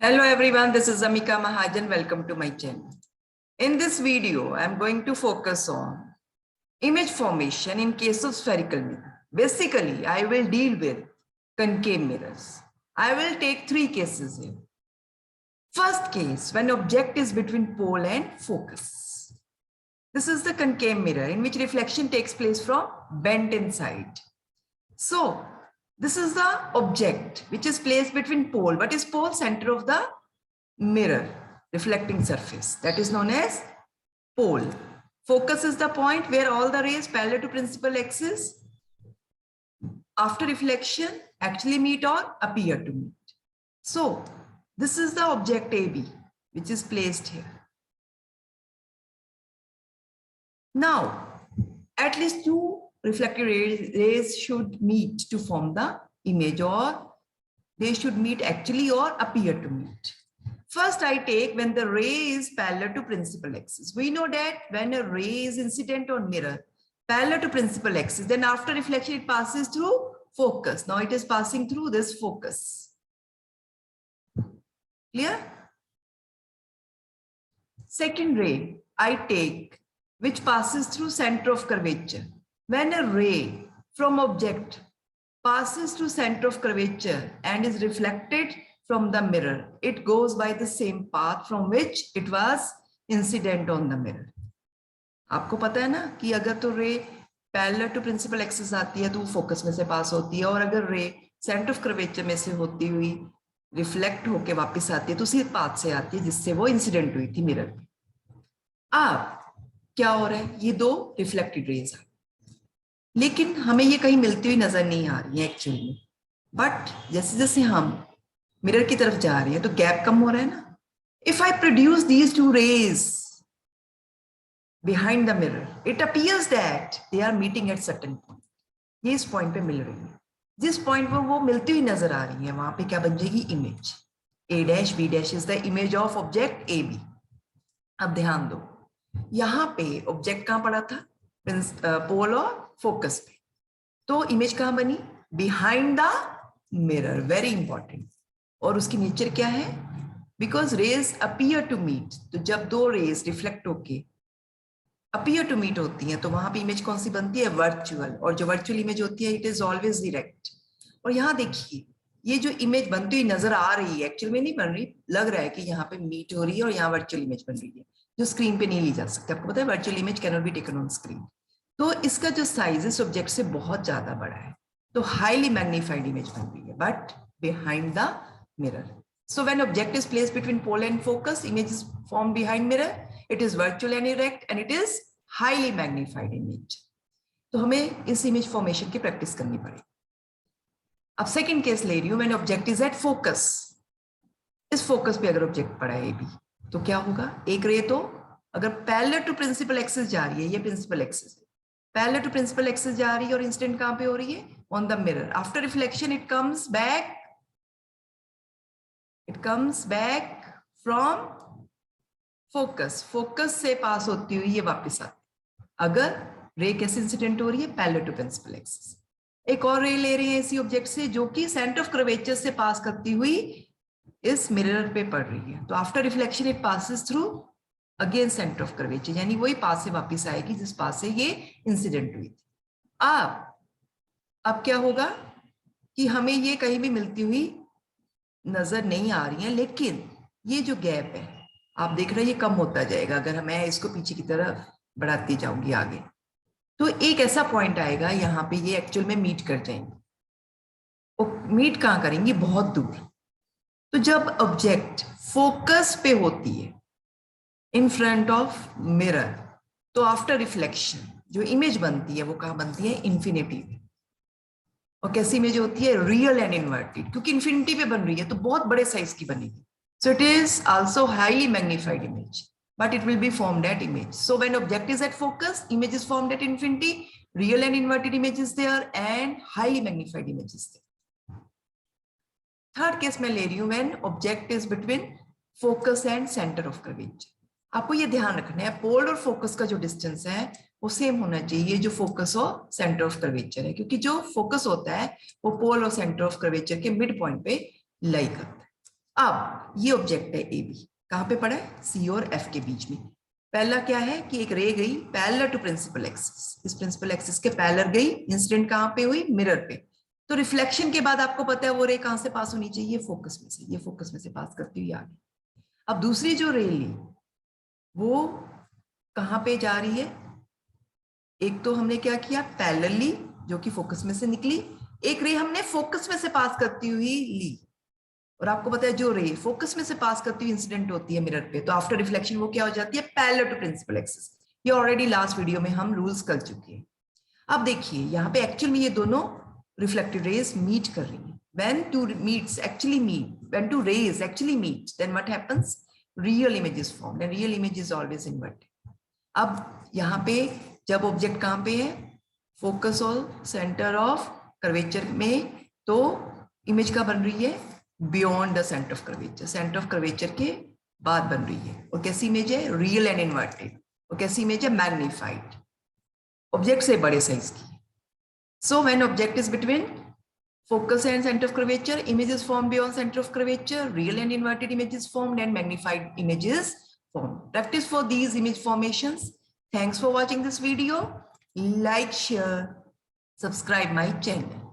Hello everyone, this is Amika Mahajan. Welcome to my channel. In this video, I am going to focus on image formation in case of spherical mirror. Basically, I will deal with concave mirrors. I will take three cases here. First case, when object is between pole and focus. This is the concave mirror in which reflection takes place from bent inside. So, this is the object which is placed between pole. What is pole? Center of the mirror, reflecting surface. That is known as pole. Focus is the point where all the rays parallel to principal axis after reflection actually meet or appear to meet. So, this is the object AB which is placed here. Now, at least two reflected rays should meet to form the image, or they should meet actually or appear to meet. First, I take when the ray is parallel to principal axis. We know that when a ray is incident on mirror parallel to principal axis, then after reflection it passes through focus. Now it is passing through this focus. Clear? Second ray I take which passes through center of curvature. When a ray from object passes through center of curvature and is reflected from the mirror, it goes by the same path from which it was incident on the mirror. आपको पता है ना कि अगर तो ray parallel to principal axis आती है तो फोकस में से पास होती है, और अगर रे सेंटर ऑफ कर्वेचर में से होती हुई रिफ्लेक्ट होके वापस आती है तो उसी पाथ से आती है जिससे वो इंसिडेंट हुई थी मिरर में. अब क्या हो रहा है, ये दो रिफ्लेक्टेड रेज आ, लेकिन हमें ये कहीं मिलती हुई नजर नहीं आ रही है एक्चुअली में. बट जैसे जैसे हम मिरर की तरफ जा रहे हैं तो गैप कम हो रहा है ना. If I produce these two rays behind the mirror, it appears that they are meeting at certain point. ये इस पॉइंट पे मिल रही है, जिस पॉइंट पर वो मिलती हुई नजर आ रही है वहां पे क्या बन जाएगी, image. A dash B dash is the image of object A B. अब ध्यान दो, यहां पे ऑब्जेक्ट कहां पड़ा था, पोल और फोकस पे, तो इमेज कहां बनी, behind the mirror. Very important. और उसकी नेचर क्या है, because rays appear to meet. तो जब दो रेज रिफ्लेक्ट होके अपीयर टू मीट होती हैं तो वहां पे इमेज कौन सी बनती है, वर्चुअल. और जो वर्चुअल इमेज होती है इट इज ऑलवेज डायरेक्ट. और यहाँ देखिए ये जो इमेज बनती हुई नजर आ रही है एक्चुअल में नहीं बन रही, लग रहा है कि यहाँ पे मीट हो रही है और यहाँ वर्चुअल इमेज बन रही है जो स्क्रीन पे नहीं ली जा सकती. आपको पता है virtual image can not be taken on screen. तो इसका जो साइज इस ऑब्जेक्ट से बहुत ज्यादा बड़ा है, तो हाईली मैग्नीफाइड इमेज बन रही है but behind the mirror. So when object is placed between pole and focus, image is formed behind mirror. It is virtual and erect and it is highly magnified image. तो हमें इस image formation की practice करनी पड़ेगी. अब second case ले रही हूं, when object is at focus. इस फोकस पे अगर ऑब्जेक्ट पड़ा है AB तो क्या होगा, एक रे तो अगर पैरेलल टू प्रिंसिपल एक्सिस जा रही है, ये प्रिंसिपल एक्सिस है, पैरेलल टू प्रिंसिपल एक्सिस जा रही है और इंसिडेंट कहां पे हो रही है, on the mirror. After reflection it comes back, it comes back from focus. Focus से पास होती हुई ये वापस आती. अगर रे कैसे इंसिडेंट हो रही है, पैरेलल टू प्रिंसिपल एक्सिस. एक और रे ले रही है इसी ऑब्जेक्ट से जो कि सेंटर ऑफ कर्वेचर से पास करती हुई इस मिरर पे पड़ रही है. तो after reflection it passes through again centre of curvature, यानी वही पास से वापस आएगी जिस पास से ये इंसिडेंट हुई थी. अब क्या होगा कि हमें ये कहीं भी मिलती हुई नजर नहीं आ रही है, लेकिन ये जो गैप है आप देख रहे हैं ये कम होता जाएगा अगर मैं इसको पीछे की तरफ बढ़ाती जाऊंगी आगे. तो एक ऐसा पॉइंट आएगा यहाँ पे ये एक्चुअल में मीट कर जाएंगे. और मीट कहाँ करेंगी, बहुत दूर. तो जब ऑब्जेक्ट फोकस पे होती है इन फ्रंट ऑफ मिरर, तो आफ्टर रिफ्लेक्शन जो इमेज बनती है वो कहाँ बनती है, इन्फिनिटी में. और कैसी इमेज होती है, रियल एंड इन्वर्टेड, क्योंकि इन्फिनिटी पे बन रही है तो बहुत बड़े साइज की बनेगी. So it is also highly magnified image but it will be formed at image. So when object is at focus, image is formed at infinity, real and inverted image is there and highly magnified image is there. Third case मैं ले रही हूं when object is between focus and center of curvature. आपको ये ध्यान रखना है पोल और फोकस का जो डिस्टेंस है वो सेम होना चाहिए जो फोकस और सेंटर ऑफ कर्वेचर है, क्योंकि जो फोकस होता है वो पोल और सेंटर ऑफ कर्वेचर के मिड पॉइंट पे लाई करता है. अब ये ऑब्जेक्ट है ए बी, कहां पे पड़ा है, सी और एफ के बीच में। पहला क्या है कि एक रे गई पैरेलल टू प्रिंसिपल एक्सिस, इस प्रिंसिपल एक्सिस के पैरेलल गई, इंसिडेंट कहां पे हुई, मिरर पे। तो रिफ्लेक्शन के बाद आपको पता है वो रे कहां से पास होनी चाहिए, फोकस में से, ये फोकस में से पास करती हुई आ गई। अब दूसरी जो रे ली वो कहां पे जा रही है, एक तो हमने क्या किया पैरेलली जो कि फोकस में से निकली, एक रे हमने फोकस में से पास करती हुई ली। और आपको पता है जो रे फोकस में से पास करती हुई इंसिडेंट होती है मिरर पे, तो आफ्टर रिफ्लेक्शन वो क्या हो जाती है, पैरेलल टू प्रिंसिपल एक्सिस। ये ऑलरेडी लास्ट वीडियो में हम रूल्स कर चुके हैं। अब देखिए यहाँ पे एक्चुअल में ये दोनों रिफ्लेक्टेड रेज मीट कर रही हैं। when two meets actually meet, when two rays actually meet, then what happens, real image is formed and real image is always inverted. अब यहाँ पे जब ऑब्जेक्ट कहाँ पे है, फोकस और सेंटर ऑफ कर्वेचर में, तो इमेज का बन रही है beyond the centre of curvature, centre of curvature के बाद बन रही है। और कैसी इमेज है, रियल एंड इन्वर्टेड। और कैसी इमेज है, मैग्नीफाइड, ऑब्जेक्ट से बड़े साइज की। So when object is between focus and center of curvature, image is formed beyond center of curvature, real and inverted image is formed, and magnified image is formed. Practice for these image formations. Thanks for watching this video. Like, share, subscribe my channel.